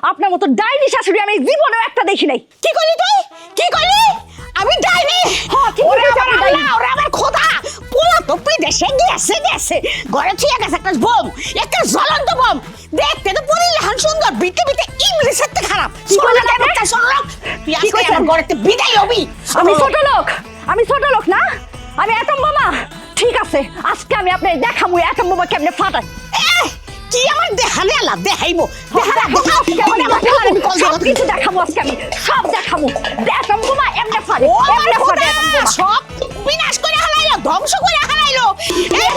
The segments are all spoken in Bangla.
আপনার মতো ডাইনি শাশুড়ি আমি জীবনেও একটা দেখি নাই। কি করলি তুই? কি করলি? আমি ডাইনি? হ্যাঁ, ঠিক ওরে আছে, আমার আপনি ডাইনি। আল্লাহ, ওরে আমার খোদা, পোলা তো বিদেশে গেছে ঘরে থুয়ে গেছে একটা বোম, একটা জ্বলন্ত বোম। দেখতে তো পরিলেহান সুন্দর, বিটে ইংলিশের তে খারাপ। কি করলি কেন? তুই কি আজকে কইছেন? আমার ঘরেতে বিদায় হবি। আমি ছোট লোক না, আমি অ্যাটম বোমা। ঠিক আছে, আজকে আমি আপনার দেখাবো অ্যাটম বোমা কেমনে ফাটাই। কি আমার দেখালে আলা দেখাইবো, সব কিছু দেখাবো আজকে আমি, সব দেখাবো। অ্যাটম বোমা এমনে ফাটে, ও আমার এমনে ফাটে খোদা, অ্যাটম বোমা। সব বিনাশ করে হারাইলো, ধ্বংস করে হারাইলো। এই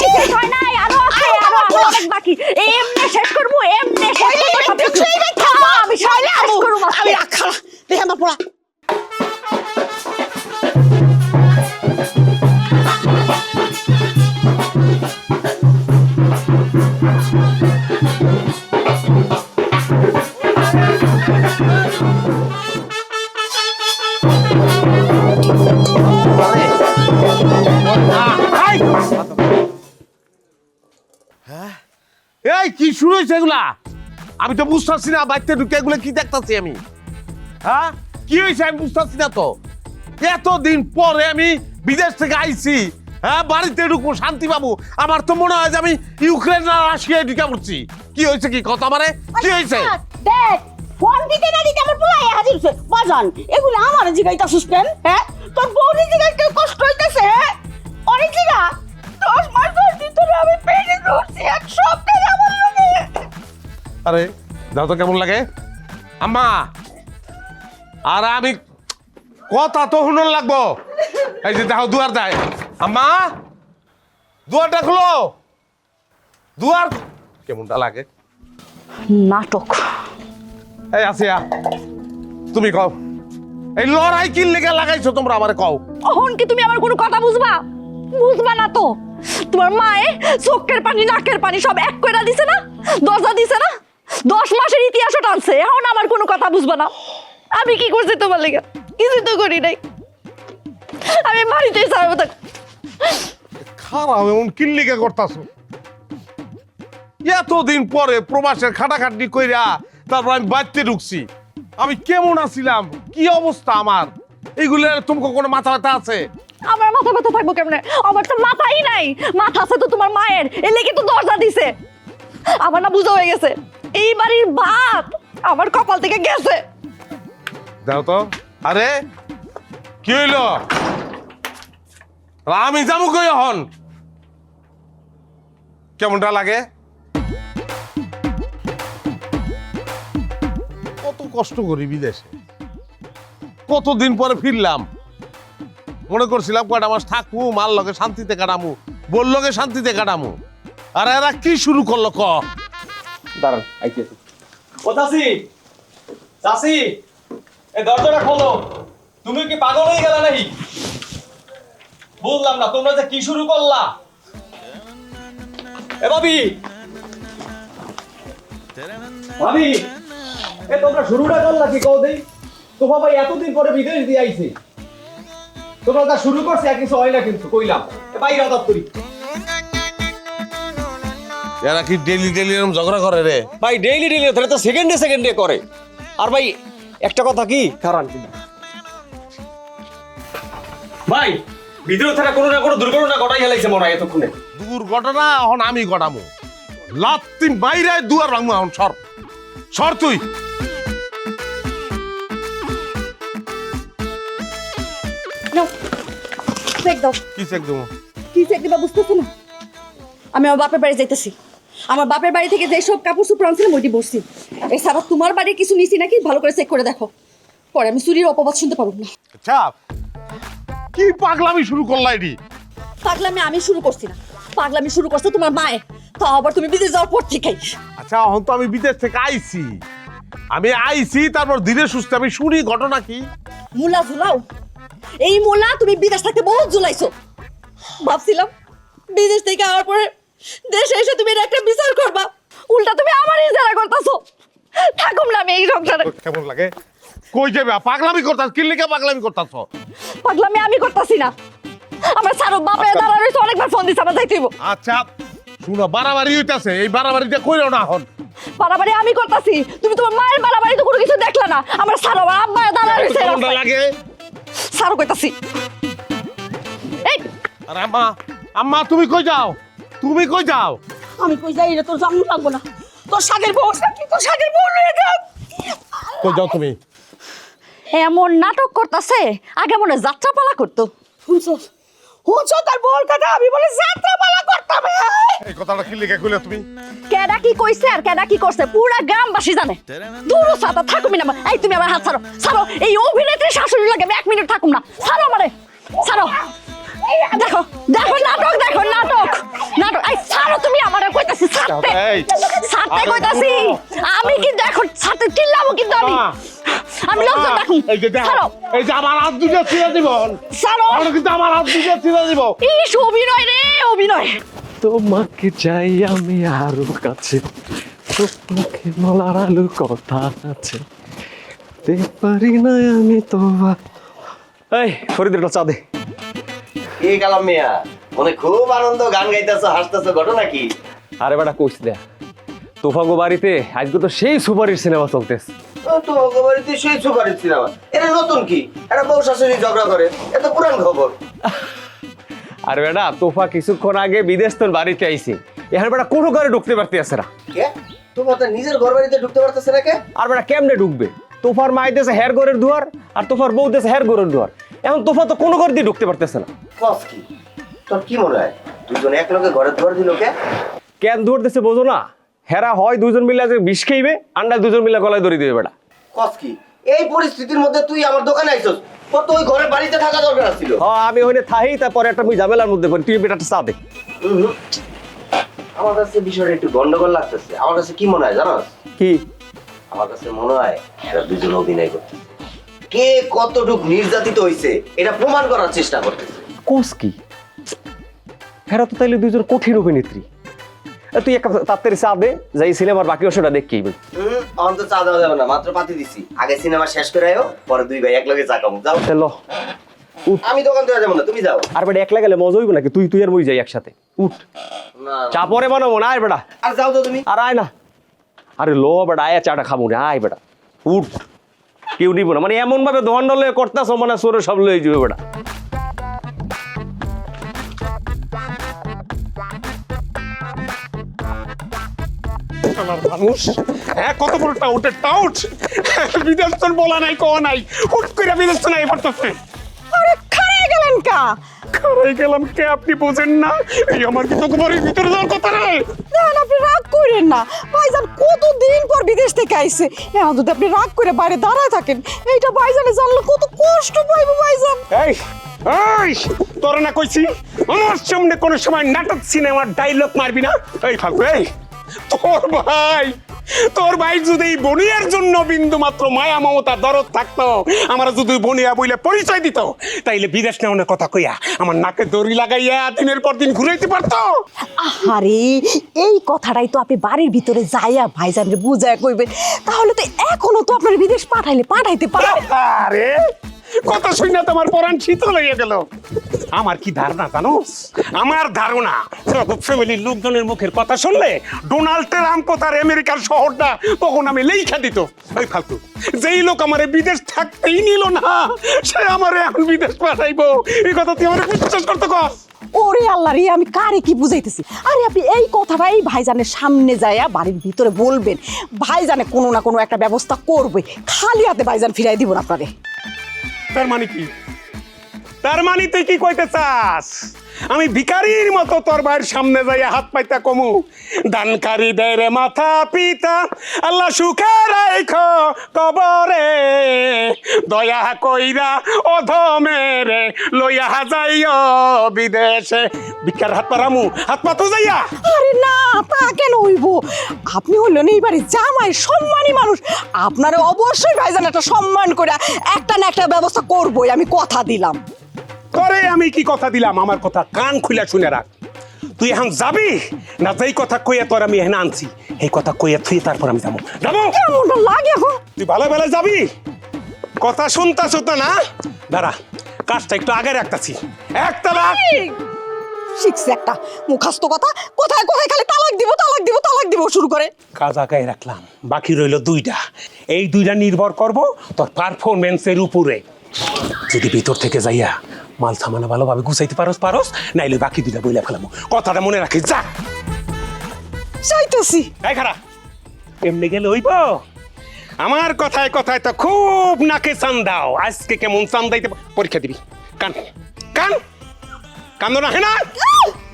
শেষ হয় নাই, আরো আছে, আরো অনেক বাকি। এমনে শেষ করবো, এমনে শেষ করবো সব কিছু। আমি সব শেষ করবো আজকে। আমি রাখা দেখে আমার পোলা। এই কি শুরু হয়েছে এগুলা? আমি তো বুঝতেছি না, বাড়িতে ঢুকে এগুলো কি দেখতেছি আমি। হ্যাঁ, কি হয়েছে আমি বুঝতেছি না তো। এতদিন পরে আমি বিদেশ থেকে আইছি, হ্যাঁ বাড়িতে ঢুকবো, শান্তি পাবো। আমার তো মনে হয় যে আমি ইউক্রেন আর রাশিয়ায় ঢুকে পড়ছি। কি হয়েছে, কি কথা মানে কি হয়েছে? দেখ, ফোন দিতে না দিতে আমার পোলা হাজির হইছে। বাজান, এগুলো আমার জিগাইতাছিস কেন? হ্যাঁ, তোর বউরি জিগাইতে কষ্ট হইতাছে। হ্যাঁ, অনেক জিগা 10 মাস 10 দিন ধরে আমি পেটে ধরছি, এক সপ্তাহ আমার লগে। আরে দাও তো কেমন লাগে আম্মা। আর আমি কথা তো শুনুন লাগবো। এই যে দেখো দুয়ার দেয় আম্মা, দুয়ারটা খুলো। দুয়ার কেমনটা লাগে? নাটক। এই আসিয়া, তুমি কও এই লড়াই কি লেগে লাগাইছো তোমরা আমারে কও। অহন কি তুমি আমার কোনো কথা বুঝবা না তো? তোমার মায়ে চোখের পানি নাকের পানি সব এক কইরা দিছে না, দরজা দিছে না, 10 মাসের ইতিহাসও টানছে। এখন আমার কোনো কথা বুঝবা না। আমি কি করছি তোমার লেগে? কিছু তো করি নাই। আমি বাড়িতে ছাড়বো থাক। খারাপ এমন কি লেগে করতাছো? এতদিন পরে প্রবাসের খাটাখাটনি কইরা তারপর আমি বাড়িতে ঢুকছি। আমি কেমন আছিলাম, কি অবস্থা আমার, এইগুলো তোমাকে কোনো মাথা ব্যথা আছে? আমার মাথা ব্যথা থাকবো কেমনে? আমার তো মাথাই নাই। মাথা আছে তো তোমার মায়ের, এর লেগে তো দরজা দিছে। আমার না বুঝা হয়ে গেছে, এই বাড়ির ভাত আমার কপাল থেকে গেছে। দাও তো। আরে কি হইল? আমি যাবো কই এখন? কেমনটা লাগে? কত কষ্ট করি বিদেশে, কতদিন পরে ফিরলাম। মনে করছিলাম কয়টা মাস থাকবো, মার লগে শান্তিতে কাটামু, বোর লগে শান্তিতে কাটামু। আর এরা কি শুরু করলো ক? দাঁড়ান, আইতেছি। ও চাচি, চাচি, এই দরজাটা খোলো। তুমি কি পাগল হয়ে গেলা নাকি? বুঝলাম না তোমরা যে কি শুরু করলা। এ ভাবি, ভাবি, এ তোমরা শুরুটা করলা কি কও দেই? তো বাবা এতদিন পরে বিদেশ দিয়ে আইছে, তোমরা যা শুরু করছে আর কিছু হয় না কিন্তু কইলাম। এ বাইরে আদাব করি। এরা কি ডেলি ডেলি এরকম ঝগড়া করে রে? ভাই ডেইলি ডেইলি তাহলে তো সেকেন্ডে সেকেন্ডে করে। আর ভাই একটা কথা কি কারণ ভাই ভিতরে থাকা কোনো না কোনো দুর্ঘটনা ঘটাই হেলাইছে মনে হয় এতক্ষণে। দুর্ঘটনা এখন আমি ঘটামু। লাত্তি বাইরে দুয়ার ভাঙবো এখন। সর সর তুই। চেক দাও। কি চেক দেবো? কি চেক দিবা বুঝতেছো না? আমি আমার বাপের বাড়ি যাইতেছি। আমার বাপের বাড়ি থেকে যেসব কাপড় চোপড় আনছিলাম ওইটি বসছি। এছাড়া তোমার বাড়ির কিছু নিছি নাকি ভালো করে চেক করে দেখো, পরে আমি চুরির অপবাদ শুনতে পারবো না। আচ্ছা, কি পাগলামি শুরু করলা এটি? পাগলামি আমি শুরু করছি না, পাগলামি শুরু করছো তোমার মায়ে। তা আবার তুমি বিদেশ যাওয়ার পর থেকেই। আচ্ছা, এখন তো আমি বিদেশ থেকে আইছি। আমি আইছি তারপর ধীরে সুস্থে আমি শুনি ঘটনা কি। মুলা ঝুলাও, এই মুলা তুমি বিদেশ থাকতে বহুত ঝুলাইছো। ভাবছিলাম বিদেশ থেকে আওয়ার পরে দেশে এসে তুমি এর একটা বিচার করবা, উল্টা তুমি আমারই ইজারা করতেছো। থাকুম না আমি এই সংসারে। কেমন লাগে? কই যাবে? পাগলামি করতাস? কি লিখে পাগলামি করতাস? পাগলামি আমি করতেছি না। আমার সারো বাপে দাঁড়া রইছে, অনেকবার ফোন দিছে আমার যাইতে হইব। আচ্ছা শুনো, বাড়াবাড়ি হইতাছে, এই বাড়াবাড়িটা কইরো না এখন। বাড়াবাড়ি আমি করতেছি, তুমি তোমার মায়ের বাড়াবাড়ি তো কোনো কিছু দেখলে না। আমার সারো, আমার আব্বা দাঁড়া রয়েছে কেমনটা লাগে? সারো কইতাছি। এই আরে আম্মা, আম্মা তুমি কই যাও? তুমি কই যাও? আমি কই যাই এটা তোর জানো লাগবো না। তোর শাকের বউ কি তোর শাকের বউ লয়ে যাও। কই যাও তুমি? এমন নাটক করতেছে, আগে মনে হয় যাত্রাপালা করতো। হুঁচো তার বউর কথা আমি বলে যাত্রা পালা করতাম। এই কথাটা কি লিখে কইলে তুমি? কেডা কি কইছে আর কেডা কি করছে পুরা গ্রামবাসী জানে। দূর সাতা থাকুমি না। এই তুমি আমার হাত ছাড়ো, ছাড়ো। এই অভিনেত্রী শাশুড়ি লাগে আমি 1 মিনিট থাকুম না। ছাড়ো আমারে, ছাড়ো। দেখো দেখো নাটক, দেখো নাটক নাটক। এই ছাড়ো তুমি আমারে, কইতাছি ছাড়তে, এই, ছাড়তে আরে কইতাছি। আমি কি দেখো ছাড়তে চিল্লাবো কিন্তু আমি। আমি লোকজন দেখুন। এই যে দেখো, ছাড়ো, এই যে আমার হাত দুটো ছিঁড়ে দিব। ছাড়ো। আমার কিন্তু আমার হাত দুটো ছিঁড়ে দিব। ইস অভিনয় রে, অভিনয়। তোমাকে চাই আমি আরো কাছে, তোমাকে বলার আলো কথা আছে, দেখতে পারি না আমি তোমার। এই ফরিদের একটা চা দে। কি কালাম মিয়া, মনে খুব আনন্দ, গান গাইতেছো, হাসতেছো, ঘটনা কি? আরে বেটা কইস দেয়া, তোফাগো বাড়িতে আজকে তো সেই সুপারির সিনেমা চলতেছে। তো বাড়িতে সেই সুপারির সিনেমা, এটা নতুন কি? এটা বউ শাশুড়ি ঝগড়া করে, এটা পুরান খবর। আরে বেটা তোফা কিছুক্ষণ আগে বিদেশ তোর বাড়িতে আইছে, এখন বেটা কোনো ঘরে ঢুকতে পারতে আছে না। কে তোমার তো নিজের ঘর বাড়িতে ঢুকতে পারতেছে না কে? আর বেটা কেমনে ঢুকবে? তোফার মাই দেশে হের ঘরের দুয়ার, আর তোফার বউ দেশে হের ঘরের দুয়ার। এখন তোফা তো কোনো ঘর দিয়ে ঢুকতে পারতেছে না। কস কি? তোর কি মনে হয় দুজন এক লোকে ঘরের দুয়ার দিল কে? কেন দুয়ার দেশে বোঝো না? হেরা হয় দুজন মিলে আজকে বিষ খাইবে, আন্ডা দুজন মিলে গলায় দড়ি দিবে বেটা। কস কি? এই পরিস্থিতির মধ্যে তুই আমার দোকানে আইছস, তোর তো ওই ঘরের বাড়িতে থাকা দরকার ছিল। আমি হইলে থাই, তারপরে একটা মুই ঝামেলার মধ্যে পড়ি, তুই বেটাটা চা দে। আমার কাছে বিষয়টা একটু গন্ডগোল লাগতেছে। আমার কাছে কি মনে হয় জানোস? কি? আমার কাছে মনে হয় এরা দুজন অভিনয় করতেছে, কে কতটুক নির্যাতিত হয়েছে এটা প্রমাণ করার চেষ্টা করতেছে। কোস কি? হেরা তো তাইলে দুইজন কঠিন অভিনেত্রী। তুই এক কাপ তাড়াতাড়ি চা দে, যাই সিনেমার বাকি অংশটা দেখি। অন্ত চা দেওয়া যাবে না, মাত্র পাতি দিছি। আগে সিনেমা শেষ করে আয়ো, পরে দুই ভাই এক লগে চা খাবো। যাও। চলো আমি দোকান থেকে যাবো না, তুমি যাও। আর বেটা একলা গেলে মজা হইব নাকি? তুই আর মই যাই একসাথে। উঠ, না চা পরে বানাবো না। আয় বেটা, আর যাও তো তুমি। আর আয় না। আরে লো বেটা, আয় চাটা খাবো না। আয় বেটা উঠ, কেউ নিব না। মানে এমন ভাবে দোকান লয়ে করতেছ, মানে সরে সব লয়ে যাবে বেটা। মানুষ হ্যাঁ, কত বড় টাউট। বিদেশ তোর বলা নাই, কওয়া নাই, হুট করে বিদেশ তো নাই পারতেছে। আরে খারে গেলেন কা? খারাই গেলাম কে? আপনি বোঝেন না? এই আমার কি তোকে বাড়ির ভিতরে যাওয়ার কথা রে? না না, আপনি রাগ করেন না। ভাইজান কতদিন পর বিদেশ থেকে আইছে, এখন যদি আপনি রাগ করে বাইরে দাঁড়ায় থাকেন, এইটা ভাইজানে জানলে কত কষ্ট পাইবো ভাইজান। এই এই তোর না কইছি আমার সামনে কোনো সময় নাটক সিনেমার ডায়লগ মারবি না। এই ফালতু, এই তোর ভাই যদি বনিয়ার জন্য বিন্দু মাত্র মায়া মমতা দরদ থাকতো, আমার যদি বনিয়া বইলে পরিচয় দিত, তাইলে বিদেশ নেওয়ার কথা কইয়া আমার নাকে দড়ি লাগাইয়া দিনের পর দিন ঘুরাইতে পারতো। আরে এই কথাটাই তো আপনি বাড়ির ভিতরে যাইয়া ভাইজানরে বুঝায় কইবেন, তাহলে তো এখনো তো আপনার বিদেশ পাঠাইতে পারে। আরে কথা শুনে তোমার পরাণ শীতল হয়ে গেল। আমার কি ধারণা জানোস? আমার ধারণা ফ্যামিলির লোকজনের মুখের কথা শুনলে ডোনাল্ড ট্রাম্প তার আমেরিকার শহরটা তখন আমি লেখা দিত। ওই ফালতু যেই লোক আমারে বিদেশ থাকতেই নিল না, সে আমারে এখন বিদেশ পাঠাইবো, এই কথা তুই আমার বিশ্বাস করতে কর? ওরে আল্লাহ রে, আমি কারে কি বুঝাইতেছি? আরে আপনি এই কথাটা এই ভাইজানের সামনে যাইয়া বাড়ির ভিতরে বলবেন, ভাইজানে কোনো না কোনো একটা ব্যবস্থা করবে, খালি হাতে ভাইজান ফিরাই দিব না আপনারে। তার মানে কি? তার মানে তুই কি কইতে চাস আমি ভিখারির মতো তোর ভাইয়ের সামনে যাইয়া হাত পাইতা কমু? দানকারী দেয় রে মাথা পিতা, আল্লাহ সুখে রাখো কবরে, দয়া কইরা অধমেরে লইয়া যাইও বিদেশে। ভিক্ষার হাত পারামু, হাত পাতো যাইয়া? আরে না, তা কেন হইব? আপনি হইলেন এই বাড়ির জামাই, সম্মানী মানুষ, আপনারে অবশ্যই ভাইজান একটা সম্মান করে একটা না একটা ব্যবস্থা করবই, আমি কথা দিলাম। করে আমি কি কথা দিলাম? আমার কথা কান খুলে শুনে রাখ। তুই এখন যাবি না? যেই কথা কইয়া তোর আমি এখানে আনছি এই কথা কইয়া তুই তারপর আমি যাবো। কেমনটা লাগে এখন? তুই ভালো বেলা যাবি? কথা শুনতাছ তো না? দাঁড়া, কাজটা একটু আগে রাখতাছি। একটা লাখ শিখছে একটা মুখাস্ত কথা, কোথায় কোথায় খালি তালাক দিব তালাক দিব তালাক দিব শুরু করে। কাজাকায় রাখলাম, বাকি রইল দুইটা। এই দুইটা নির্ভর করব তোর পারফরমেন্সের উপরে। যদি ভিতর থেকে যাইয়া মাল সামানা ভালোভাবে গুছাইতে পারস, নাইলে বাকি দুইটা বইলা ফেলাম। কথাটা মনে রাখিস, যা। চাইতেছি। এই খারা, এমনি গেলে হইব? আমার কথায় কথায় তো খুব নাকে চান দাও। আজকে কেমন চান দাইতে পরীক্ষা দিবি। কান কান কান্দো না, হ্যাঁ না?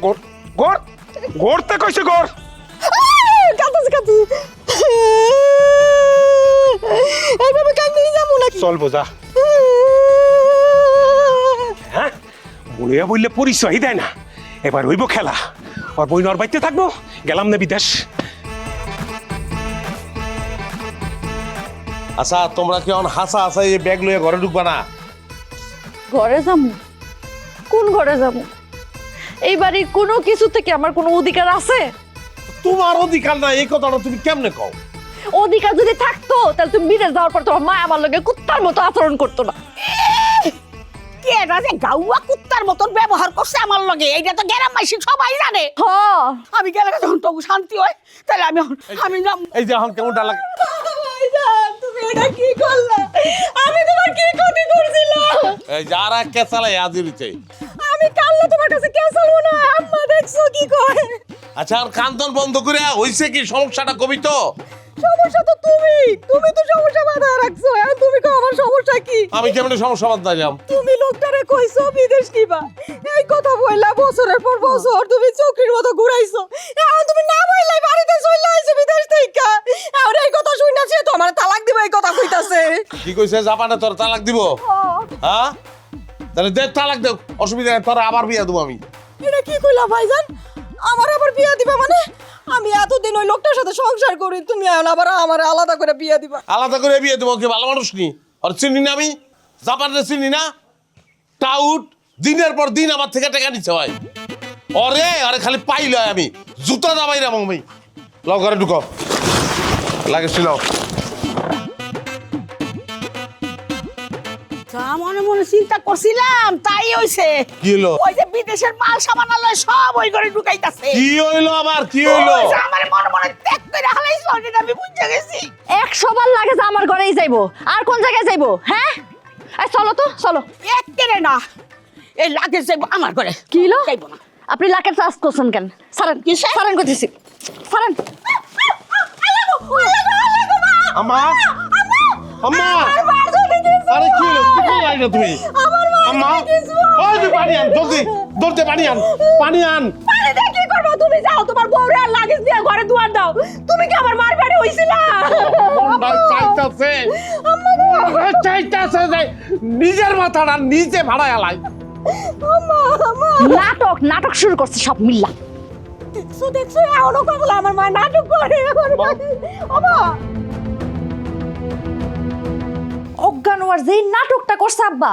গোর গোর গোরতে কইছে, গোর। কাঁদতেছি কাঁদতেছি। এইভাবে কাঁদতে যাবো নাকি? চল বোঝা। হ্যাঁ, মনে বললে পরিচয় দেয় না। এবার হইব খেলা। আর বই নর বাইতে থাকবো, গেলাম না বিদেশ। আচ্ছা তোমরা কি এখন হাসা হাসা এই ব্যাগ লইয়া ঘরে ঢুকবা না? ঘরে যাবো? কোন ঘরে যাবো? এই বাড়ির কোনো কিছু থেকে আমার কোনো অধিকার আছে? তোমার অধিকার নাই এই কথাটা তুমি কেমনে কও? অধিকার যদি থাকতো তাহলে তুমি বিদেশ যাওয়ার পর তোমার মা আমার লগে কুত্তার মতো আচরণ করতো না। কে রাজে গাউয়া কুত্তার মতন ব্যবহার করছে আমার লগে, এইটা তো গ্রাম মাইসি সবাই জানে। হ, আমি গেলে যখন তবু শান্তি হয়, তাহলে আমি নাম। এই যে এখন কেমনটা লাগে? তুমি এটা কি করলা? আমি তোমার কি ক্ষতি করছিলাম? এই যারা কেসালাই আজিরিতে। আমি কাল্লা তোমার কাছে কে চালবো না, আম্মা দেখছো কি কয়? আচ্ছা আর কান্দন বন্ধ করে হইছে কি, সমস্যাটা কবি তো? সমস্যা তো তুমি তো সমস্যা বাধা রাখছো। এখন তুমি কো আমার সমস্যা কি? আমি কেমনে সমস্যা বাঁধাইলাম? তুমি লোকটারে কইছো বিদেশ কিবা, এই কথা বইলা বছরের পর বছর তুমি চক্রীর মতো ঘুরাইছো। এখন তুমি না বইলাই বাড়িতে চলে আইছো বিদেশ থেকে। আর এই কথা শুনাছে তো আমার তালাক দিব এই কথা কইতাছে। কি কইছে জাপানে তোর তালাক দিব? হ্যাঁ তাহলে দে তালাক দে, অসুবিধা নেই, তোর আবার বিয়া দেবো আমি। এটা কি কইলা ভাইজান? আমার আবার বিয়া দিবা মানে? আমি এতদিন ওই লোকটার সাথে সংসার করি, তুমি এখন আবার আমার আলাদা করে বিয়া দিবা? আলাদা করে বিয়ে দেবো, কি ভালো মানুষ নি? আর চিনি না আমি, জাপানে চিনি না? টাউট দিনের পর দিন আমার থেকে টাকা নিচ্ছে ভাই। অরে আরে খালি পাইল আমি জুতা দাবাই রাম আমি। লও ঘরে ঢুকো, লাগেছিল। যা মনে মনে চিন্তা করছিলাম তাই হইছে। কি হলো? ওই যে বিদেশের মাল সামানালয় সব ওই করে ঢুকাইতাছে। কি হইলো আবার, কি হইলো? ওই যে আমার মনে মনে ত্যাগ করে হালাইছো, এটা আমি বুঝে গেছি। 100 বার লাগে যে আমার ঘরেই যাইবো। আর কোন জায়গায় যাইবো? হ্যাঁ, এই চলো তো চলো। একেরে না, এই লাগেজ যাইবো আমার ঘরে। কি হলো? যাইবো না। আপনি লাকের চাষ করছেন কেন? সারেন কিসে? সারেন করতেছি, সারেন। আম্মা আম্মা আরে কি হলো, কি করলাই না তুমি? আম্মা ওই যে পানি আন, জলদি দরজে পানি আন, পানি আন। পানি দিয়ে কি করবো? তুমি যাও তোমার বউরে আর লাগেজ দিয়ে ঘরে দুয়ার দাও। তুমি কি আমার মার বাড়ি হইছিলা? মনটা চাইতাছে, চাইতাছে যে নিজের মাথাটা নিচে ভাড়ায় আলাই। নাটক নাটক শুরু করছে সব মিল্লা। দেখছো দেখছো, এখনো কবলা আমার মা নাটক করে। আমা অজ্ঞান হওয়ার যে নাটকটা করছে আব্বা,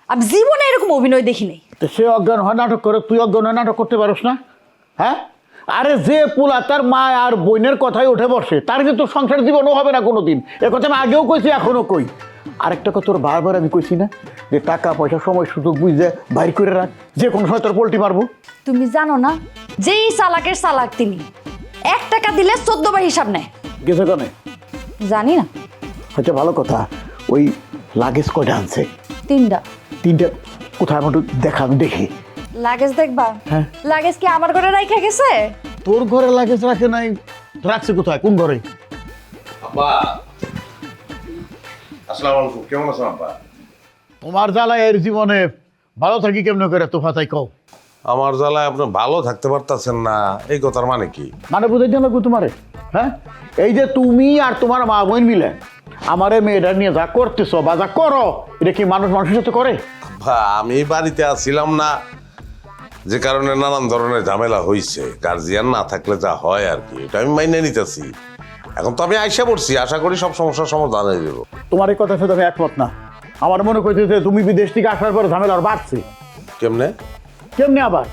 আমি জীবনে এরকম অভিনয় দেখি নাই। তো সে অজ্ঞান হয় নাটক করে, তুই অজ্ঞান হয় নাটক করতে পারস না? হ্যাঁ, আরে যে পোলা তার মা আর বোনের কথাই উঠে বসে, তার কিন্তু সংসার জীবনও হবে না কোনোদিন। এ কথা আমি আগেও কইছি, এখনো কই। আরেকটা কথা তোর বারবার আমি কইছি না যে টাকা পয়সা সময় সুযোগ বুঝে বাইর করে রাখ, যে কোনো সময় তোর পোল্টি মারবো। তুমি জানো না, যেই চালাকের চালাক তিনি 1 টাকা দিলে 14 বার হিসাব নেয়। গেছে কনে? জানি না। আচ্ছা ভালো কথা, ওই লাগেজ কয়টা আনছে? 3টা। 3টা কোথায় আমার একটু দেখা, আমি দেখি। লাগেজ দেখবা? হ্যাঁ। লাগেজ কি আমার ঘরে রাইখা গেছে? তোর ঘরে লাগেজ রাখে নাই, রাখছে কোথায়, কোন ঘরে? আব্বা আসসালামু আলাইকুম, কেমন আছেন আব্বা? তোমার জ্বালায় এর জীবনে ভালো থাকি কেমন করে তোফা তাই কও। আমার জ্বালায় আপনি ভালো থাকতে পারতেছেন না, এই কথার মানে কি? মানে বুঝাইতে লাগবো তোমারে? হ্যাঁ, এই যে তুমি আর তোমার মা বোন মিলে আমারে মেয়েটা নিয়ে যা করতেছ বা যা করো, এটা কি মানুষ মানুষের সাথে করে? আব্বা আমি বাড়িতে আসছিলাম না, যে কারণে নানান ধরনের ঝামেলা হয়েছে। গার্জিয়ান না থাকলে যা হয় আর কি, এটা আমি মাইনে নিতেছি। এখন তো আমি আইসা পড়ছি, আশা করি সব সমস্যার সমাধান হয়ে যাবো। তোমার এই কথার সাথে আমি একমত না। আমার মনে করছে যে তুমি বিদেশ থেকে আসার পর ঝামেলা আর বাড়ছে। কেমনে? কেমনি আবার?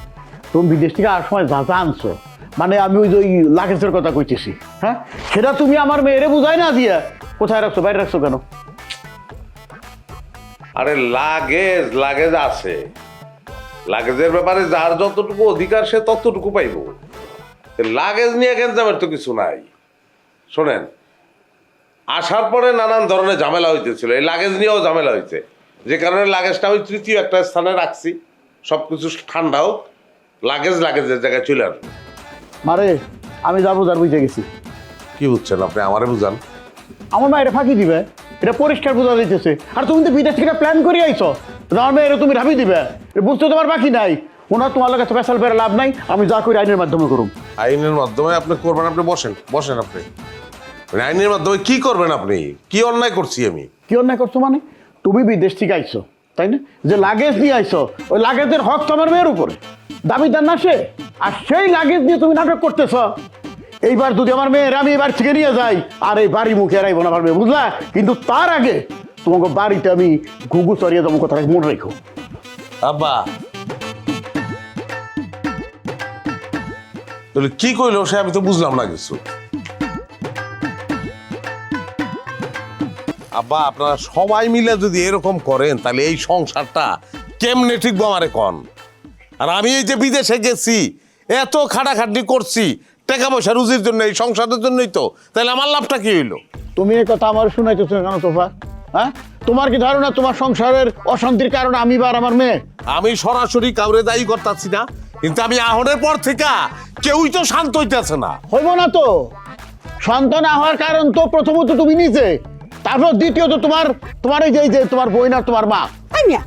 তুমি বিদেশ থেকে আসার সময় যা যা আনছো, মানে আমি ওই যে ওই লাগেজের কথা কইতেছি, হ্যাঁ, সেটা তুমি আমার মেয়েরে বুঝাই না দিয়ে কোথায় রাখছো, বাইরে রাখছো কেন? আরে লাগেজ লাগেজ আছে, লাগেজের ব্যাপারে যার যতটুকু অধিকার সে ততটুকু পাইব। লাগেজ নিয়ে গেঞ্জামের তো কিছু নাই। শোনেন, আসার পরে নানান ধরনের ঝামেলা হইতেছিল, এই লাগেজ নিয়েও ঝামেলা হয়েছে, যে কারণে লাগেজটা আমি তৃতীয় একটা স্থানে রাখছি। সব কিছু ঠান্ডা হোক, লাগেজের জায়গায় চলে আসবে। মারে আমি যাবো যার বুঝে গেছি। কি বুঝছেন আপনি? আমারে বুঝান। আমার মা এটা ফাঁকি দিবে, এটা পরিষ্কার বোঝা দিতেছে। আর তুমি তো বিদেশ থেকে প্ল্যান করে আইছো, আমার মেয়ে এটা তুমি ভাবি দিবে, বুঝতে তোমার বাকি নাই। ওনার তোমার কাছে স্পেশাল বেড়ে লাভ নাই, আমি যা করি আইনের মাধ্যমে করুন। আইনের মাধ্যমে আপনি করবেন? আপনি বসেন আপনি। আইনের মাধ্যমে কি করবেন আপনি? কি অন্যায় করছি আমি? কি অন্যায় করছো মানে? তুমি বিদেশ থেকে আইছো, তাই না? যে লাগেজ নিয়ে আইছো, ওই লাগেজের হক তো আমার মেয়ের উপরে, দাবিদার না সে? আর সেই লাগেজ নিয়ে তুমি নাটক করতেছ। এইবার যদি আমার মেয়ের আমি এবার থেকে নিয়ে যাই, আর এই বাড়ি মুখে এরাইব না আমার মেয়ে, বুঝলা? কিন্তু তার আগে তোমাকে বাড়িতে আমি ঘুঘু চড়িয়ে তোমার কথা মনে রেখো। আব্বা তাহলে কি কইলো সে? আমি তো বুঝলাম না কিছু। আব্বা আপনারা সবাই মিলে যদি এরকম করেন তাহলে এই সংসারটা কেমনে ঠিকবো আমারে কন? আর আমি এই যে বিদেশে গেছি, এত খাটাখাটনি করছি টাকা পয়সা রুজির জন্য, এই সংসারের জন্যই তো, তাহলে আমার লাভটা কি হইলো? তুমি এই কথা আমার শুনাইতেছো কেন তোফা? হ্যাঁ, তোমার কি ধারণা তোমার সংসারের অশান্তির কারণ আমি বা আমার মেয়ে? আমি সরাসরি কাউরে দায়ী করতেছি না, কিন্তু আমি আহনের পর থেকে কেউই তো শান্ত হইতেছে না। হইব না তো। সন্তান না হওয়ার কারণ তো প্রথমত তুমি নিজে, তারপর দ্বিতীয়ত তোমার এই যে তোমার বোন আর তোমার মা। আমিয়া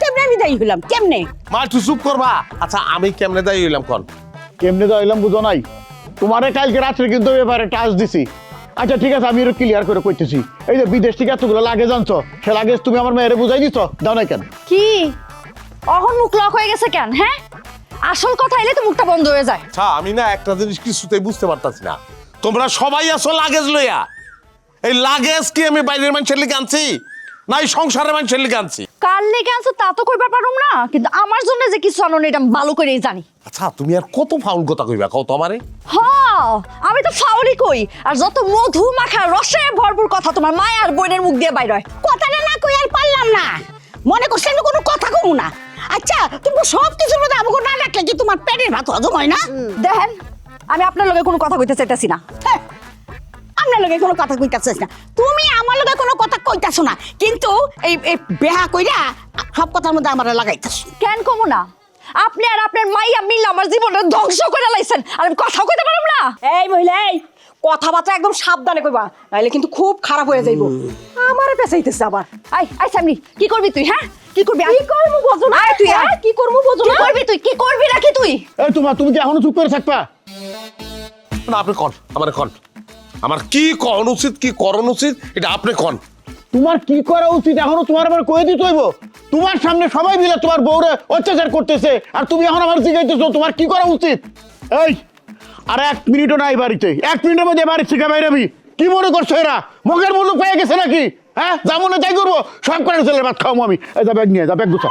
কেমনে আমি দায়ী হইলাম? কেমনে? মা একটু চুপ করবা। আচ্ছা আমি কেমনে দায়ী হইলাম কন? কেমনে যাইলাম বুঝো নাই? তোমারে কালকে রাত্রে কিন্তু ব্যাপারে টাচ দিছি। আচ্ছা ঠিক আছে, আমি ক্লিয়ার করে কইতেছি। এই যে বিদেশ থেকে এতগুলো লাগেজ আনছো, সে লাগেজ তুমি আমার মেয়েরে বুঝাই দিছো, দাও নাই কেন? কি অহন মুখ লক হয়ে গেছে কেন? হ্যাঁ, আসল কথা এলে তো মুখটা বন্ধ হয়ে যায়। আচ্ছা আমি না একটা জিনিস কিছুতেই বুঝতে পারতাছি না, তোমরা সবাই আছো লাগেজ লইয়া। এই লাগেজ কি আমি বাইরের মানুষের লিগে আনছি না এই সংসারের মানুষের লিগে আনছি? কার লেগে আনছো তা তো কইবার পারুম না, কিন্তু আমার জন্য যে কিছু আনো এটা আমি ভালো করেই জানি। আচ্ছা তুমি আর কত ফাউল কথা কইবা কও তো আমারে? আমি তো ফাউলি কই, আর যত মধু মাখা রসে ভরপুর কথা তোমার মায়ের আর বোনের মুখ দিয়ে বাইর হয়। কথাটা না কই আর পারলাম না, মনে করছি আমি কোনো কথা কমু না। আচ্ছা তুমি সব কিছুর মধ্যে আমাকে না রাখলে কি তোমার পেটের ভাত হজম হয় না? দেখেন, আমি আপনার লগে কোনো কথা কইতে চাইতাছি না। হ্যাঁ, আপনার লগে কোনো কথা কইতাছিস না, তুমি আমার লগে কোনো কথা কইতাছো না, কিন্তু এই বেহা কইরা সব কথার মধ্যে আমার লাগাইতাছো। কেন কমু না? আপনি আর আপনার মাইয়া মিল আমার জীবনটা ধ্বংস করে লাইছেন, আর আমি কথা কইতে পারব না। এই মহিলা, এই কথাবার্তা একদম সাবধানে কইবা, নাইলে কিন্তু খুব খারাপ হয়ে যাইব। আমারে পেছাইতেছে আবার। আই সামনি, কি করবি তুই? হ্যাঁ, কি করবি? কি করবো বোঝো না? আয় তুই, হ্যাঁ, কি করবো বোঝো কি না? করবি তুই? কি করবি নাকি তুই? এই তুমি কি এখনো চুপ করে থাকবা? না আপনি কন, আমারে কন, আমার কি করণ উচিত কি করণ উচিত এটা আপনি কন। তোমার কি করা উচিত এখনো তোমার আবার কয়ে দিতে হইব? তোমার সামনে সবাই মিলে তোমার বউরে অত্যাচার করতেছে, আর তুমি এখন আমার জিজ্ঞাসা তোমার কি করা উচিত? এই আর 1 মিনিটও নাই বাড়িতে, 1 মিনিটের মধ্যে বাড়ি থেকে বাইরে আমি। কি মনে করছো এরা মুখের মুলুক পেয়ে গেছে নাকি? হ্যাঁ, যা মনে তাই করবো, সব করে ছেলের ভাত খাওয়াবো আমি। এই যা ব্যাগ নিয়ে যা, ব্যাগ গুছা।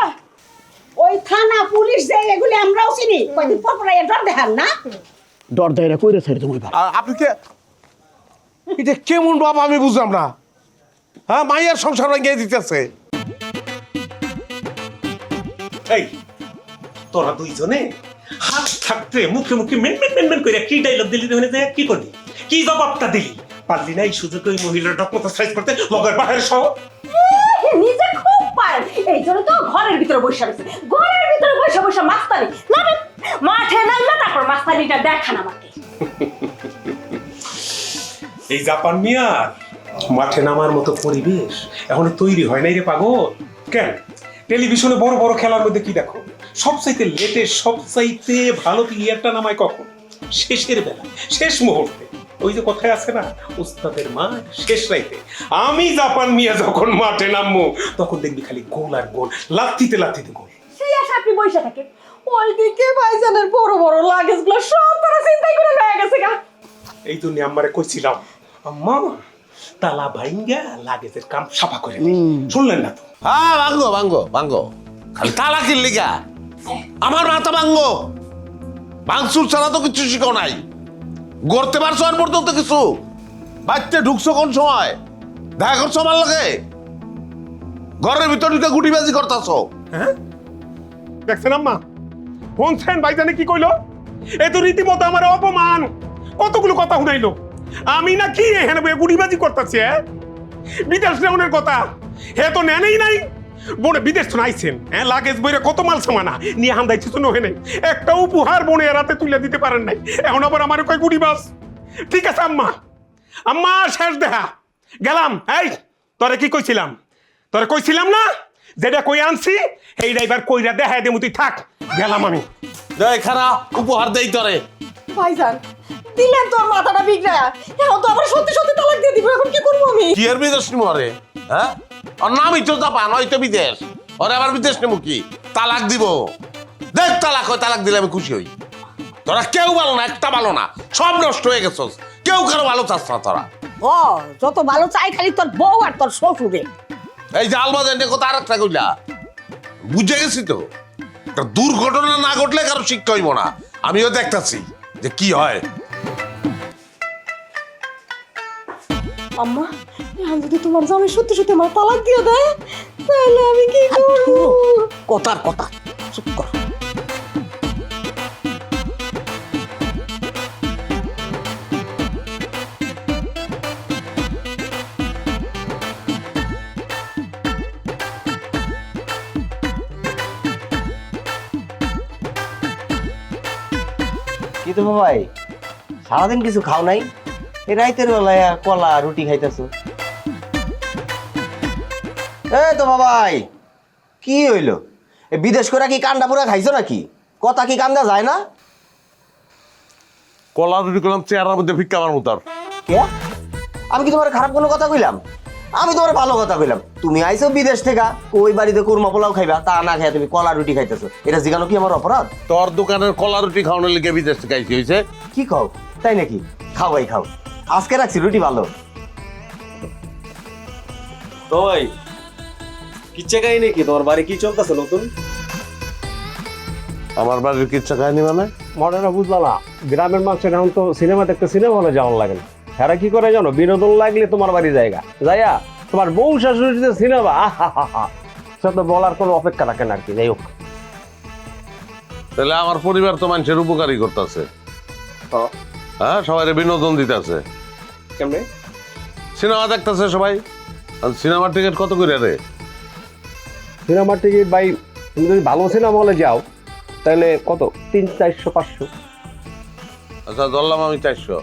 ওই থানা পুলিশ যে এগুলি আমরাও চিনি, কয়দিন পর পর ডর দেখান না? ডর দেয় না কইরে ছেড়ে তোমার। আর আপনি কে এটা কেমন বাবা আমি বুঝলাম না। হ্যাঁ, মাইয়ার সংসার ভেঙে দিতেছে। এই তোরা দুইজনে হাত থাকতে মুখে মুখে মেন করে কি ডায়লগ দিলি? মানে কি করবি? কি জবাবটা দিলি? পারলি না এই সুযোগে ওই মহিলাটা কথা সাইজ করতে লগের বাহির সহ? নিজে খুব পারেন, এই জন্য তো ঘরের ভিতরে বসে রয়েছে। ঘরের ভিতরে বসে মাস্তানি নামেন, মাঠে নামলে তারপর মাস্তানিটা দেখান আমাকে। এই জাপান মিয়ার মাঠে নামার মতো পরিবেশ এখনো তৈরি হয় নাই রে পাগল। কেন টেলিভিশনে বড় বড় খেলার মধ্যে কি দেখো? সবচাইতে লেটেস্ট সবচাইতে ভালো প্লেয়ারটা নামায় কখন? শেষের বেলা, শেষ মুহূর্তে। ওই যে কথায় আছে না, উস্তাদের মা শেষ রাইতে। আমি জাপান মিয়া যখন মাঠে নামবো তখন দেখবি খালি গোল আর গোল, লাথিতে গোল। সেই আশা আপনি বসে থাকেন, ওইদিকে ভাইজানের বড় বড় লাগেজগুলো সব তারা চিন্তাই করে লয়ে গেছে গা। এই জন্য আমারে কইছিলাম, আম্মা তালা ভাইঙ্গা লাগেজের কাম সাফা করে দিই। শুনলেন না তো? হ্যাঁ, ভাঙ্গো খালি তালা কি লিগা? আমার মাথা ভাঙ্গো, ভাঙচুর ছাড়া তো কিছু শিখো নাই। গড়তে পারছো আর পর্যন্ত কিছু? বাড়িতে ঢুকছো কোন সময়? দেখা করছো আমার লগে? ঘরের ভিতর ঢুকে গুটিবাজি করতেছো। হ্যাঁ, দেখছেন আম্মা, শুনছেন ভাইজানে কি কইলো? এ তো রীতিমতো আমার অপমান, কতগুলো কথা শুনাইলো। আমি না কি এখানে বুড়িবাজি করতেছি? বিদেশ নেওয়ার কথা হে তো নেনেই নাই। বোনে বিদেশ তো নাইছেন, হ্যাঁ লাগেজ বইরে কত মাল সামানা নিয়ে হান্দাইছি তো নহে নাই, একটা উপহার বোনে রাতে তুলে দিতে পারেন নাই, এখন আবার আমার কয় গুড়িবাস। ঠিক আছে আম্মা, আম্মা শেষ দেখা গেলাম। এই তোরে কি কইছিলাম? তোরে কইছিলাম না যেটা কই আনছি এই ড্রাইভার কইরা দেখাই দেবো, তুই থাক, গেলাম আমি। দেখ খারাপ উপহার দেই তোরে। ভাইজান দিলেন তোর মাথাটা বিগড়া, এখন তো আবার সত্যি সত্যি তালাক দিয়ে দিব, এখন কি করবো আমি? কি এর বিদেশ নিমু রে? হ্যাঁ, ওর নামই তো জাপান, হয়তো বিদেশ। ওরে আবার বিদেশ নিমু কি? তালাক দিব। দেখ তালাক হয়, তালাক দিলে আমি খুশি হই। তোরা কেউ ভালো না, একটা ভালো না, সব নষ্ট হয়ে গেছস। কেউ কারো ভালো চাস না তোরা। ও যত ভালো চাই খালি তোর বউ আর তোর শ্বশুরে। এই যে আলবাজার নিয়ে কথা আরেকটা কইলা, বুঝে গেছি তো। একটা দুর্ঘটনা না ঘটলে কারো শিক্ষা হইব না। আমিও দেখতাছি যে কি হয়। আম্মা এখন যদি তোমার জামাই সত্যি সত্যি আমার তালাক দিয়ে দেয় তাহলে আমি কি করব? কথার কথা, চুপ কর। কি তো ভাই, সারাদিন কিছু খাও নাই? এই রাইতের বেলায় কলা রুটি খাইতেছো? এই তো বাবাই, কি হইলো? বিদেশ করে কি কান্দা পুরা খাইছো নাকি? কথা কি কান্দা যায় না? কলা রুটি করলাম চেয়ারের মধ্যে ভিক্ষা আমার মতো। কে? আমি কি তোমার খারাপ কোনো কথা কইলাম? আমি তোমার ভালো কথা কইলাম। তুমি আইছো বিদেশ থেকে, ওই বাড়িতে কুরমা পোলাও খাইবা, তা না খাইয়া তুমি কলা রুটি খাইতেছো, এটা জিগানো কি আমার অপরাধ? তোর দোকানের কলা রুটি খাওয়ানোর লিগে বিদেশ থেকে আইসি হয়েছে। কি খাও? তাই নাকি? খাও ভাই খাও, আজকে রাখছি রুটি ভালো। তো ভাই কিচ্ছা কাহিনী কি? তোমার বাড়ি কি চলতেছে নতুন? আমার বাড়ির কিচ্ছা কাহিনী মানে? মনে না বুঝলা না, গ্রামের মানুষের এখন তো সিনেমা দেখতে সিনেমা হলে যাওয়ার লাগে না। হ্যাঁ কি করে জানো? বিনোদন লাগলে তোমার বাড়ি জায়গা যাইয়া তোমার বউ শাশুড়িতে সিনেমা, সে তো বলার কোনো অপেক্ষা রাখে না আর কি। যাই হোক, তাহলে আমার পরিবার তো মানুষের উপকারই করতেছে। হ্যাঁ, সবাই বিনোদন দিতেছে। কেমনে? সিনেমা দেখতেছে সবাই। সিনেমার টিকিট কত করে রে? সিনেমার টিকিট ভাই, তুমি যদি ভালো সিনেমা হলে যাও তাহলে কত? 300, 400, 500। আচ্ছা ধরলাম আমি 400।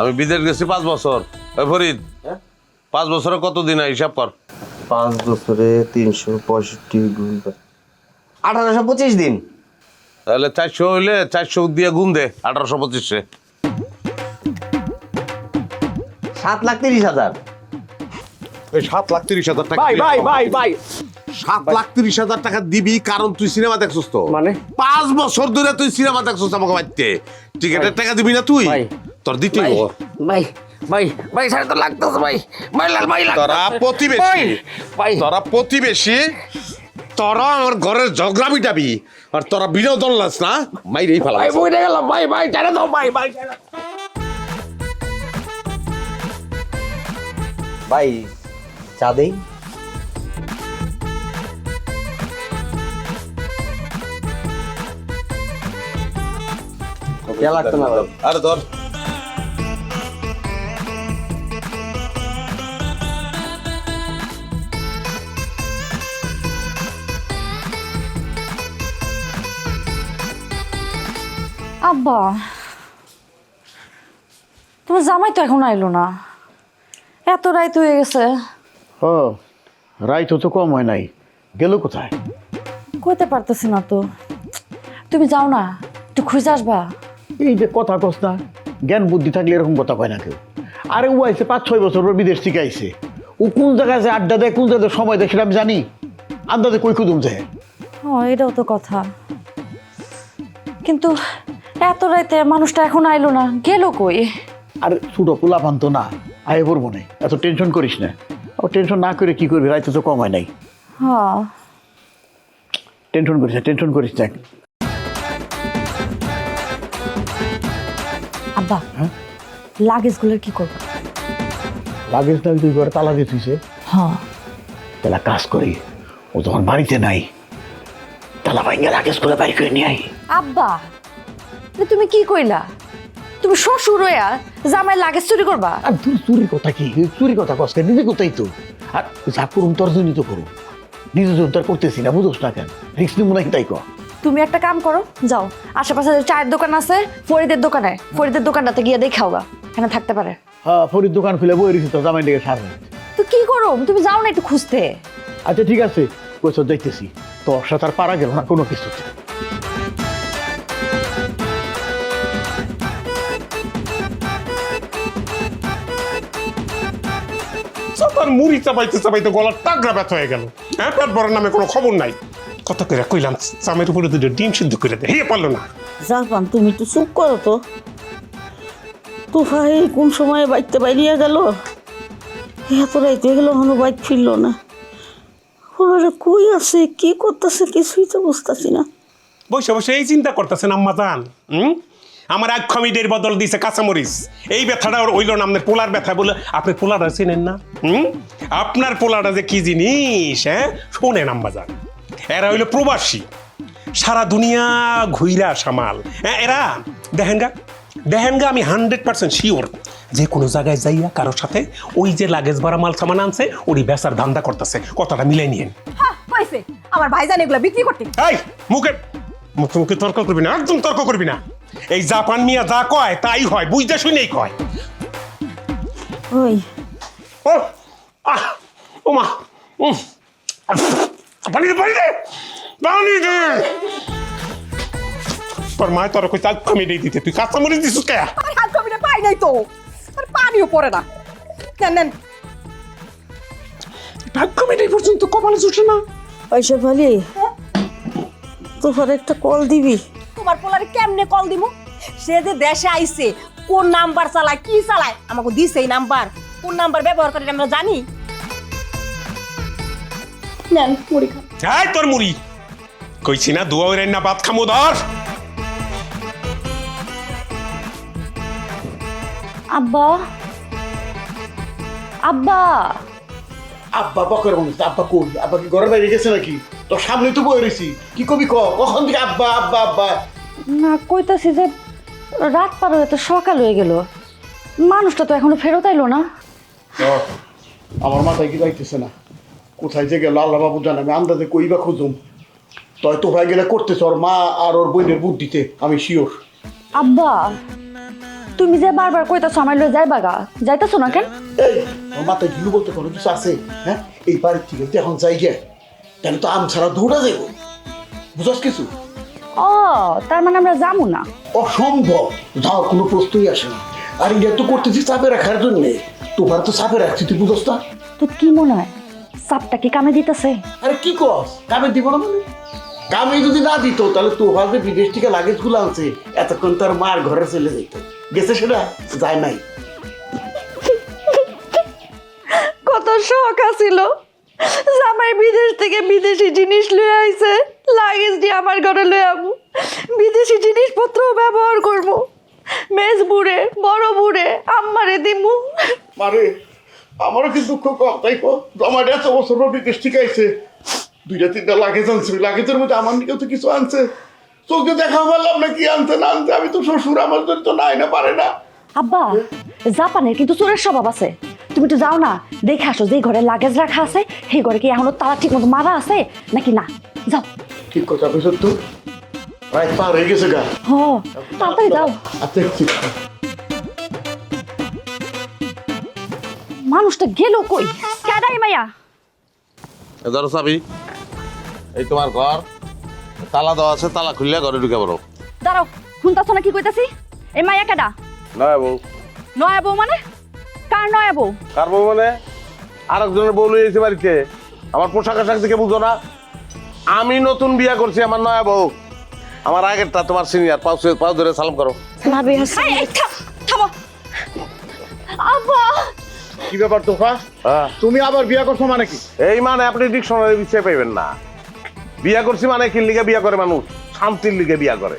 আমি বিদেশ গেছি 5 বছর। ওই ফরিদ, 5 বছরে কত দিন হিসাব কর। 5 বছরে 365 গুণ 1825 দিন। তাহলে 400 হইলে 400 দিয়ে গুণ দে 1825-এ। 7,30,000। ওই 7,30,000 টাকা। ভাই ভাই ভাই ভাই 7,30,000 টাকা দিবি কারণ তুই সিনেমা দেখছস তো। মানে? 5 বছর ধরে তুই সিনেমা দেখছস আমাকে বাড়িতে। টিকেটের টাকা দিবি না তুই? ভাই। তোর দিতেই হবে। ভাই ভাই ভাই সাড়ে তো লাগতেছে ভাই, ভাই লাল ভাই তোরা প্রতিবেশী, ভাই তোরা প্রতিবেশী, তোরা আমার ঘরের ঝগড়া মিটাবি আর তোরা বিনোদন লাস না, মাইরেই ফেলা। ভাই বইরে গেলাম ভাই, ভাই জানে দাও ভাই, ভাই ভাই চা দেই? কে লাগতো না ভাই? আরে ধর। আব্বা, তোমার জামাই তো এখন আইলো না, এত রাত হয়ে গেছে। ও রাইত তো কম হয় নাই, গেল কোথায়? কইতে পারতেছি না তো। তুমি যাও না, একটু খুঁজে আসবা। এই যে কথা কস না, জ্ঞান বুদ্ধি থাকলে এরকম কথা কয় না কেউ। আরে ও আইসে 5-6 বছর পর বিদেশ থেকে আইসে, ও কোন জায়গায় আছে আড্ডা দেয়, কোন জায়গায় সময় দেয় সেটা আমি জানি। আন্দাজে কই কুদুম যায়। ও এটাও তো কথা, কিন্তু এত রাতে মানুষটা এখন আইলো না, গেল কই? আর ছোটো পোলা পান্ত না, আয় পড়বো না, এত টেনশন করিস না। ও টেনশন না করে কি করবি, রাইতে তো কম হয় নাই। হ্যাঁ টেনশন করিস না, টেনশন করিস না। আব্বা, লাগেজগুলোর কি করবো? লাগেজ না তুই ঘরে তালা দিয়ে তুইছে। হ্যাঁ তাহলে কাজ করি, ও তখন বাড়িতে নাই, তালা ভাঙ্গা লাগেজ করে বাইক করে নিয়ে আই। আব্বা এ তুমি কি কইলা? তুমি শ্বশুর হইয়া জামাই লাগেজ চুরি করবা? আর তুই চুরির কথা কি, চুরির কথা কষ্ট নিজে কোথায় তো। আর যা করুন তোর জন্য তো করুন, নিজের জন্য তো আর করতেছি না, বুঝোস না কেন? রিক্স নিব নাকি তাই কর। তুমি একটা কাম করো, যাও আশেপাশে যে চায়ের দোকান আছে ফরিদের দোকানে, ফরিদের দোকানটাতে গিয়ে দেখাও গা, এখানে থাকতে পারে। হ্যাঁ ফরিদ দোকান খুলে বই রেখেছি তো জামাই লেগে সারবে। তো কি করো, তুমি যাও না একটু খুঁজতে। আচ্ছা ঠিক আছে, কোথাও যাইতেছি, তোর সাথে আর পারা গেল না কোনো কিছু। চাপার মুড়ি চাপাইতে চাপাইতে গলার টাগরা ব্যথা হয়ে গেল। হ্যাঁ, পেট ভরার নামে কোনো খবর নাই। কত করে কইলাম চামের উপরে দুটো ডিম সিদ্ধ করে দে, হিয়ে পারলো না। জাপান তুমি তো চুপ করো তো। তোফাই কোন সময় বাইতে বাইরিয়া গেল, এত রাইতে গেল এখনো বাইক ফিরলো না। ওরা কই আছে, কি করতেছে, কিছুই তো বুঝতেছি না। বসে বসে এই চিন্তা করতেছেন আম্মা জান? আমার এক খমিডের বদল দিছে কাঁচামরিচ। এই ব্যথাটা ওর হইল না আপনার পোলার ব্যথা বলে। আপনি পোলাটা চেনেন না? আপনার পোলাটা যে কি জিনিস, হ্যাঁ শোনেন আম্মা জান, এরা হইল প্রবাসী, সারা দুনিয়া ঘুইরা সামাল। হ্যাঁ এরা দেখেন গা আমি 100% শিওর যে কোনো জায়গায় যাইয়া কারোর সাথে ওই যে লাগেজ ভরা মাল সামান আনছে ওরই বেচার ধান্দা করতেছে। কথাটা মিলাই নিয়েন। কইছে আমার ভাইজান এগুলা বিক্রি করতে। এই মুখে মুখে মুখে তর্ক করবি না, একদম তর্ক করবি না। এই জাপান মিয়া যা কয় তাই হয়, বুঝতে শুনেই কয়। ওই ও আহ ও মা পানি দে পানি দে পানি দে। তোর মায় তোর কই চাল কমে দিয়ে দিতে, তুই কাঁচামরিচ দিছিস কে? আর হাত কমিটা পাই নাই তো, আর পানিও পড়ে না। নেন ভাগ কমে দিয়ে পর্যন্ত কপালে জুটে না। ওই শেফালি, তোফার একটা কল দিবি। তোমার পোলারে কেমনে কল দিমু? সে যে দেশে আইছে, কোন নাম্বার চালায় কি চালায় আমাকে দিছে, এই নাম্বার কোন নাম্বার ব্যবহার করে আমরা জানি। নেন মুড়ি খান। এই তোর মুড়ি কইছি না, দুয়া ওই রান্না ভাত খামো ধর। আব্বা আব্বা আব্বা বকর মানুষ, আব্বা কই? আব্বা কি ঘরের বাইরে গেছে নাকি? তোর সামনে তো বই রয়েছি, কি কবি ক? কখন থেকে আব্বা আব্বা আব্বা? না কইতাছি যে রাত পার হয়ে তো সকাল হয়ে গেল, মানুষটা তো এখনো ফেরত আইলো না। আমার মাথায় কি যাইতেছে না, কোথায় যে গেল আল্লাহ বাবু জানে। আমি আন্দাজে কইবা খুঁজুম, তয় তো ভাই গেলে করতেছ ওর মা আর ওর বোনের বুদ্ধিতে, আমি শিওর। আব্বা তুমি যে বারবার কইতাছো আমার লয়ে যাইবা গা, যাইতাছো না কেন? এই ওর মাথায় গিলু বলতে কোনো কিছু আছে? হ্যাঁ এই বাড়ির থেকে তো এখন যাই গে, তাহলে তো আম ছাড়া দৌড়া যাইব, বুঝাস কিছু? ও তার মানে আমরা যাবো না? অসম্ভব, যাওয়ার কোনো প্রশ্নই আসে না। আর এটা তো করতেছি চাপে রাখার জন্যে, তোমার তো চাপে রাখছি, তুই বুঝস না? তো কি মনে হয় চাপটা কি কামে দিতেছে? আরে কি কস, কামে দিব না মানে? কামে যদি না দিত তাহলে তোফার যে বিদেশ থেকে লাগেজ গুলো আনছে এতক্ষণ তার মার ঘরে চলে যেত। গেছে সেটা যায় নাই। কত শখ আছিল জামাই বিদেশ থেকে বিদেশি জিনিস লয়ে আইছে, লাগেজ দিয়ে আমার ঘরে লয়ে আমু, বিদেশি জিনিসপত্র ব্যবহার করবো, মেজ বুড়ে বড় বুড়ে আম্মারে দিমু। মারে আমারও কিন্তু দুঃখ কম, তাই কো আমার এত বছর বিদেশ থেকে আইছে, 2-3টা লাগেজ আনছে, লাগেজের মধ্যে আমার দিকেও তো কিছু আনছে, চোখে দেখা পারলাম না কি আনছে না আনছে। আমি তো শ্বশুর, আমার জন্য তো নাই না পারে না। আব্বা জাপানের কিন্তু চোরের স্বভাব আছে, তুমি তো যাও না দেখে আসো যে ঘরে লাগেজ রাখা আছে সেই ঘরে কি এখনো তালা ঠিক মতো মারা আছে নাকি না, যাও। ঠিক কথা বলছো তো, রাত পার হয়ে গেছে গা। হ তাড়াতাড়ি যাও। আচ্ছা ঠিক। মানুষটা গেল কই? কেডাই মাইয়া? ধরো চাবি, এই তোমার ঘর, তালা দেওয়া আছে, তালা খুললে ঘরে ঢুকে পড়ো। দাঁড়াও, শুনতাছো না কি কইতাছি? এই মাইয়া কেডা? নয় বউ। নয়া বউ মানে? কার নয়া বউ? কার বউ মানে? আরেকজনের বউ লই এসে বাড়িতে। আমার পোশাক আশাক দেখে বুঝো না? আমি নতুন বিয়া করছি, আমার নয়া বউ। আমার আগেরটা তোমার সিনিয়র, পাও ধরে সালাম করো। ভাবি এই, এই, থামো। আব্বা কি ব্যাপার তোফা, তুমি আবার বিয়া করছো মানে কি? এই মানে আপনি ডিকশনারি বিষয় পাইবেন না। বিয়া করছি মানে কি লিগে বিয়া করে মানুষ? শান্তির লিগে বিয়া করে।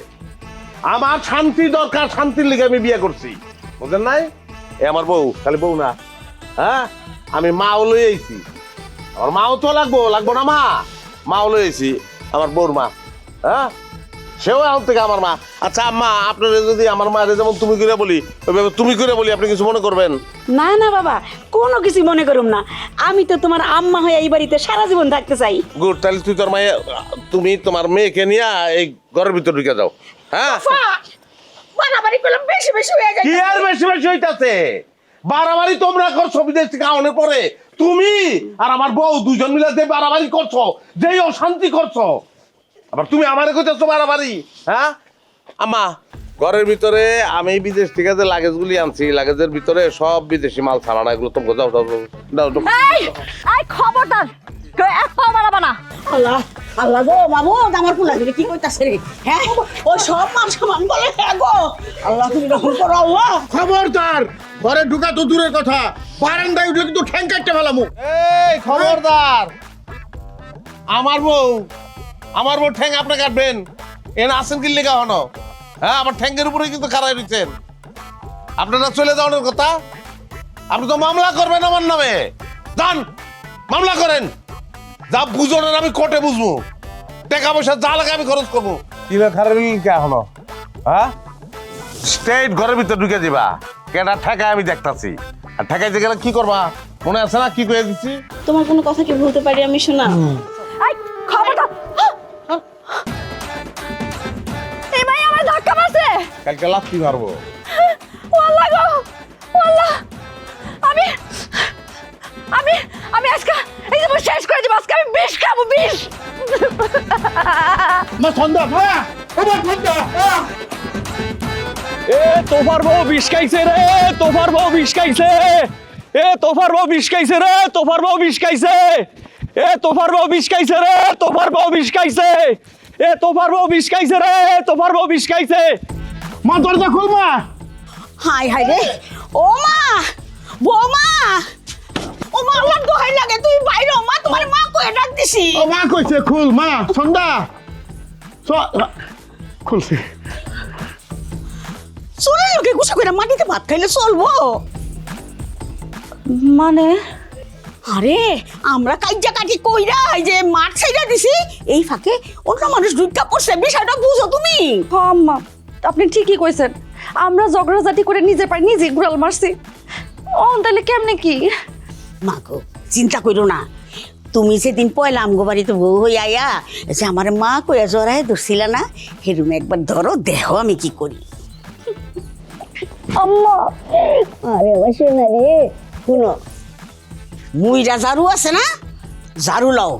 আমার শান্তি দরকার, শান্তির লিগে আমি বিয়া করছি, বুঝলেন নাই? এ আমার বউ, খালি বউ না, হ্যাঁ আমি মাও লই আইছি। আমার মাও তো লাগবো না? মাও লই আইছি, আমার বউর মা। হ্যাঁ সেও এখন থেকে আমার মা। আচ্ছা আম্মা, আপনারা যদি আমার মায়ের যেমন তুমি করে বলি ওইভাবে তুমি করে বলি, আপনি কিছু মনে করবেন? না না বাবা, কোনো কিছু মনে করুম না। আমি তো তোমার আম্মা হয়ে এই বাড়িতে সারা জীবন থাকতে চাই। গুড, তাহলে তুই তোর মায়ে, তুমি তোমার মেয়েকে নিয়ে এই ঘরের ভিতর ঢুকে যাও। হ্যাঁ বাড়াবাড়ি করলাম, বেশি বেশি হয়ে যায়। কি আর বেশি বেশি হইতাছে? বাড়াবাড়ি তোমরা করছো বিদেশ থেকে আউনের পরে, তুমি আর আমার বউ দুজন মিলে যে বাড়াবাড়ি করছো, যেই অশান্তি করছো, আবার তুমি আমারে কইতেছো বাড়াবাড়ি। হ্যাঁ আম্মা, ঘরের ভিতরে আমি বিদেশ থেকে যে লাগেজগুলি আনছি, লাগেজের ভিতরে সব বিদেশি মাল ছাড়ানো, এগুলো তুমি যাও দাও দাও দাও। এই এই খবরদার, কেউ এক পাও বাড়াবা না। আল্লাহ আল্লাহ গো মামু, আমার পোলা দিলে কি কইতাছে রে? হ্যাঁ ওই সব মান সম্মান বলে, হ্যাঁ গো আল্লাহ তুমি রহম করো আল্লাহ। খবরদার, ঘরে ঢুকা তো দূরের কথা, বারান্দায় উঠে কিন্তু ঠ্যাং কাটতে ফেলামু। এই খবরদার, আমার বউ ঠ্যাং আপনি কাটবেন? এনে আসেন কি লেখা হনো? হ্যাঁ, আমার ঠ্যাঙ্গের উপরে কিন্তু খাড়াই রয়েছেন। আপনারা চলে যাওয়ার কথা, আপনি তো মামলা করবেন আমার নামে। যান মামলা করেন, যা বুঝোনের আমি কোর্টে বুঝবো, টাকা পয়সা যা লাগে আমি খরচ করবো। কিনা খারাপ কে এখনো? হ্যাঁ, স্টেট ঘরের ভিতর ঢুকে দিবা, কেনা ঠেকায় আমি দেখতাছি। আর ঠেকাইতে গেলে কি করবা মনে আছে না? কি কয়ে দিচ্ছি? তোমার কোনো কথা কি বলতে পারি আমি শোনা? এই খবরদার, এই ভাই আমার ধাক্কা মারছে। কালকে লাথি মারবো। ওয়াল্লাহ গো, ওয়াল্লাহ, আমি আমি আমি আজকে এই যে শেষ করে দিব। আজকে আমি বিষ খাবো, বিষ। মা সন্ধ্যা, মা আমার সন্ধ্যা। এ তোফার বউ বিষ খাইছে রে, তোফার বউ বিষ খাইছে। এ তোফার বউ বিষ খাইছে রে, তোফার বউ বিষ খাইছে। এ তোফার বউ বিষ খাইছে রে, তোফার বউ বিষ খাইছে। এ তোফার বউ বিষ খাইছে রে, তোফার বউ বিষ খাইছে। মা দরজা খুল মা। হাই হাই রে, ও মা, বৌমা, ও মা আমার দোহাই লাগে, তুমি বাইরে মা, তোমার মা কয়ে ডাক দিছি। ও মা কইছে খুল মা, সন্ধ্যা খুলছি। চলে লোকে গুছা করে মাটিতে ভাত খাইলে চলবো? মানে আরে আমরা কাইজা কাটি কইরা এই যে মাঠ ছাইরা দিছি, এই ফাঁকে অন্য মানুষ ঢুকা পড়ছে, বিষয়টা বুঝো তুমি? আম্মা, আপনি ঠিকই কইছেন, আমরা ঝগড়াঝাটি করে নিজে পাই নিজে গুড়াল মারছি। ও তাহলে কেমনে কি? মা গো চিন্তা করো না, তুমি সেদিন পয়লা আমগো বাড়িতে বউ হই আয়া যে আমার মা কইয়া জড়ায় ধরছিল না, হেরুমে একবার ধরো, দেখো আমি কি করি। আম্মা, আরে অবশ্যই না রে, শুনো, মুইরা ঝাড়ু আছে না, ঝাড়ু লাও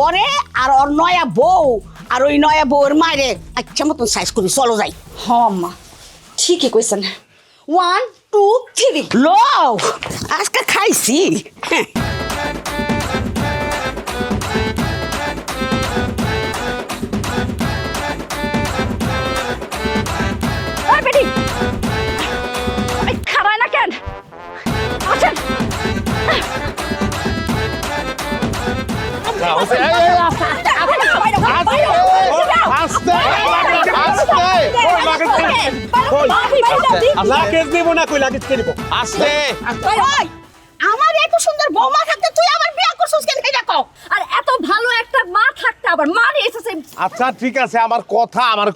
ওরে আর ওর নয়া বউ আর ওই নয়া বউয়ের মায়েরে আচ্ছা মতন সাইজ করি, চলো যাই। হ আম্মা, ঠিকই কইছেন। 1 2 3 লও, আজকে খাইছি। হ্যাঁ। ওই বেটি, এই খারায় না কেন? আছেন লাগেজ দেবো না, কই লাগেজ কে দেবো? আস্তে ওই, আমার এত সুন্দর বৌমা থাকতে তুই আবার বিয়া করছিস কেন? এটা কও। আর এত ভালো একটা মা থাকতে আবার মা নিয়ে এসেছে। আচ্ছা ঠিক আছে, আমার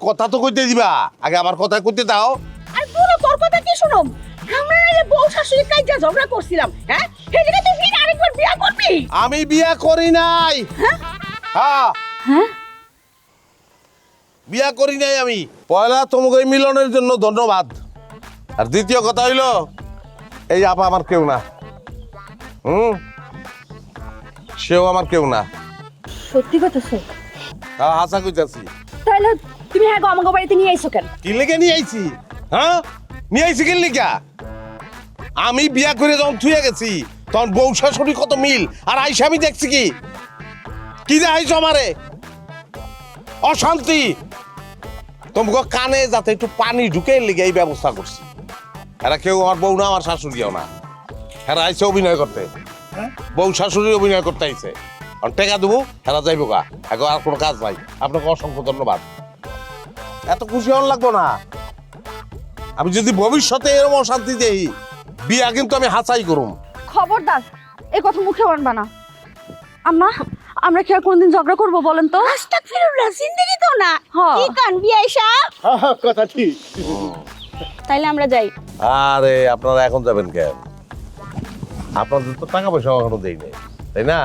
কথা তো কইতে দিবা, আগে আমার কথা কইতে দাও। আর পুরো তোর কথা কি শুনুম? আমরা এই বউ শাশুড়ি কাইজা ঝগড়া করছিলাম, হ্যাঁ? এই জায়গায় তুই ফিরে আরেকবার বিয়া করবি? আমি বিয়া করি নাই। হ্যাঁ হ্যাঁ, বিয়া করি নাই আমি। পয়লা তোমাকে মিলনের জন্য ধন্যবাদ। আর দ্বিতীয় কথা হইলো, এই আপা আমার কেউ না। সেও আমার কেউ না। সত্যি কথা স্যার। হ্যাঁ হাসা কইতাছি। তাইলে তুমি হ্যাঁ গো আমাকে বাড়িতে নিয়ে আইছো কেন? কি লেগে নিয়ে আইছি? হ্যাঁ নিয়ে আইছি কি লেগা? আমি বিয়া করে যখন থুয়ে গেছি তখন বউ শাশুড়ি কত মিল, আর আইসা আমি দেখছি কি যে আইসো আমারে অশান্তি। তোমাকে কানে যাতে একটু পানি ঢুকে লেগে এই ব্যবস্থা করছি। এরা কেউ আমার বউ না, আমার শাশুড়িও না। এরা আইসে অভিনয় করতে, বউ শাশুড়ি অভিনয় করতে আইছে। টেকা দেবো, এরা যাইব গা, এখন আর কোনো কাজ নাই। আপনাকে অসংখ্য ধন্যবাদ। এত খুশি হন লাগবো না। আমি যদি ভবিষ্যতে এরকম অশান্তি দেই, বিয়া কিন্তু আমি হাসাই করুম। খবরদার, এই কথা মুখে আনবা না। আম্মা, আমরা কি আর কোনদিন ঝগড়া করবো বলেন তো? আস্তাগফিরুল্লাহ, জিন্দেগি তো না হ্যাঁ। কি কান বিয়াই সাহেব কথা ঠিক। তাইলে আমরা যাই। আরে আপনারা এখন যাবেন কেন? আপনাদের তো টাকা পয়সা এখনো দেই নাই, তাই না?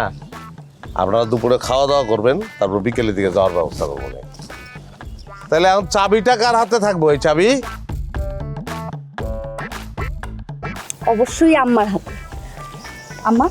আপনারা দুপুরে খাওয়া দাওয়া করবেন, তারপর বিকেলের দিকে যাওয়ার ব্যবস্থা করবো না। তাহলে এখন চাবিটা কার হাতে থাকবো? এই চাবি অবশ্যই আম্মার হাতে। আম্মা